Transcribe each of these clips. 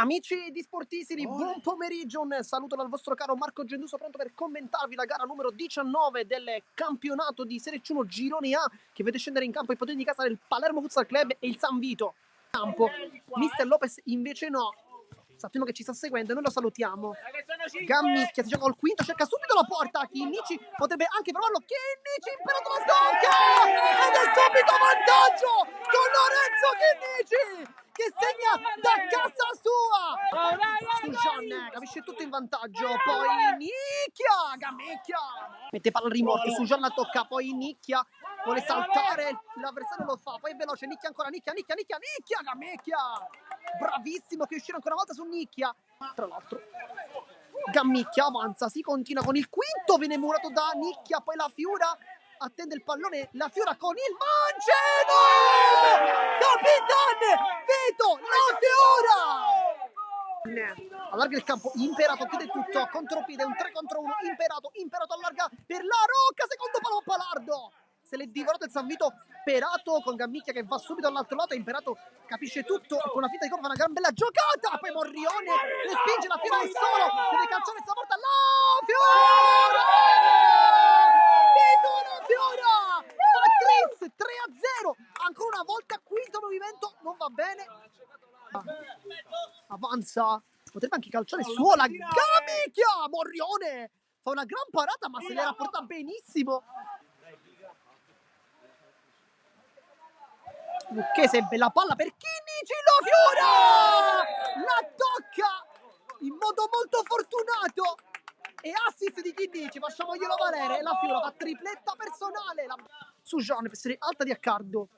Amici di Sportissimi, buon pomeriggio, un saluto dal vostro caro Marco Genduso, pronto per commentarvi la gara numero 19 del campionato di Serie C1 Girone A, che vede scendere in campo i potenti di casa del Palermo Futsal Club e il San Vito. Campo, Mister Lopez invece no, sappiamo che ci sta seguendo e noi lo salutiamo. Gammicchia si gioca col quinto, cerca subito la porta, Chinnici potrebbe anche provarlo, Chinnici imperato la stocca ed è subito vantaggio con Lorenzo Chinnici che segna da casa sua. Sujan capisce tutto in vantaggio, poi Nicchia, Gammicchia mette palla al rimorchio, Sujan la tocca, poi Nicchia vuole saltare, l'avversario lo fa, poi è veloce, Nicchia ancora, Nicchia, Gammicchia, bravissimo che uscire ancora una volta su Nicchia, tra l'altro Gammicchia avanza, si continua con il quinto, viene murato da Nicchia, poi la Fiura attende il pallone, la Fiura con il Mancino! Capitan Vito, la Fiura! Allarga il campo, Imperato chiude tutto, contropiede, un 3 contro 1, Imperato allarga per la Rocca, secondo palo Palardo! Se l'è divorato il San Vito, Perato con Gammicchia che va subito dall'altro lato, Imperato capisce tutto, con la finta di corpo fa una gran bella giocata, poi Morrione respinge, la Fiora è solo, deve calciare sta porta, la Fiora! Vito la Fiora! Patris 3-0, ancora una volta quinto movimento, non va bene, avanza, potrebbe anche calciare suola, Gammicchia, Morrione fa una gran parata ma se l'era portata benissimo. Lucchese, bella palla per Chinnici, la Fiora! La tocca in modo molto fortunato e assist di Chinnici, facciamoglielo valere, la Fiora fa tripletta personale, Sujan per essere alta di accardo,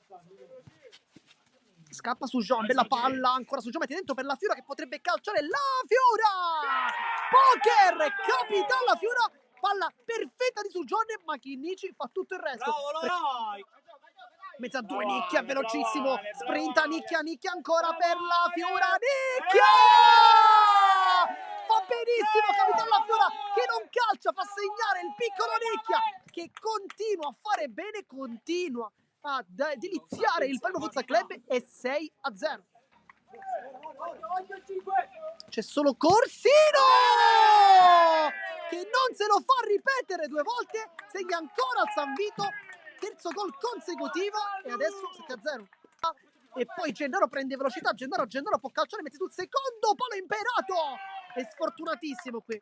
scappa Sujan, bella palla, ancora Sujan mette dentro per la Fiora che potrebbe calciare, la Fiora! Poker, capita la Fiora, palla perfetta di Sujan, ma Chinnici fa tutto il resto. Mezza due, Nicchia velocissimo, sprinta Nicchia ancora per la Fiora, Nicchia! Fa benissimo capitano la Fiora che non calcia, fa segnare il piccolo Nicchia che continua a fare bene, continua a deliziare il Palermo Futsal Club e 6-0. C'è solo Corsino che non se lo fa ripetere due volte, segna ancora al San Vito, terzo gol consecutivo e adesso 7-0. E poi Gennaro prende velocità, Gennaro può calciare, mette sul secondo palo, Imperato è sfortunatissimo qui.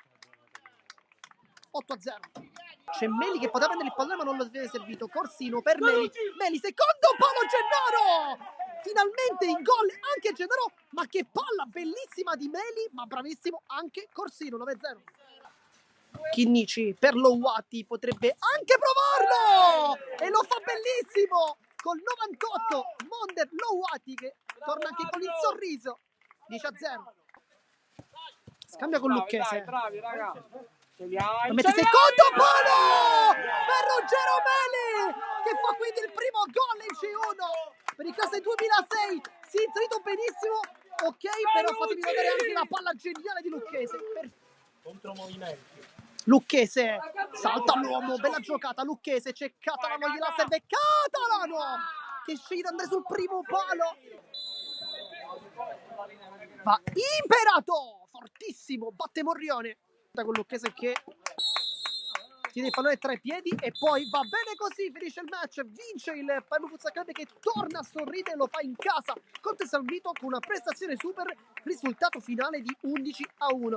8-0. C'è Meli che poteva prendere il pallone ma non lo viene servito, Corsino per Meli, secondo palo Gennaro, finalmente in gol anche Gennaro, ma che palla bellissima di Meli, ma bravissimo anche Corsino. 9-0. Chinnici per Lowati potrebbe anche provarlo e lo fa bellissimo col 98 Monder Lowati che torna anche con il sorriso. 10-0. Scambia con Lucchese, bravi raga, mette secondo palo per Ruggero Meli che fa quindi il primo gol in C1 per il classe 2006. Si è inserito benissimo, ok, però fatemi vedere anche la palla geniale di Lucchese. contromovimenti. Lucchese salta l'uomo, bella giocata, Lucchese c'è Catalano, gliela serve Catalano che sceglie di andare sul primo palo, va Imperato, fortissimo, batte Morrione con Lucchese che tiene il pallone tra i piedi e poi va bene così, finisce il match, vince il Palermo Futsal Club che torna a sorridere e lo fa in casa contro il San Vito con una prestazione super, risultato finale di 11-1.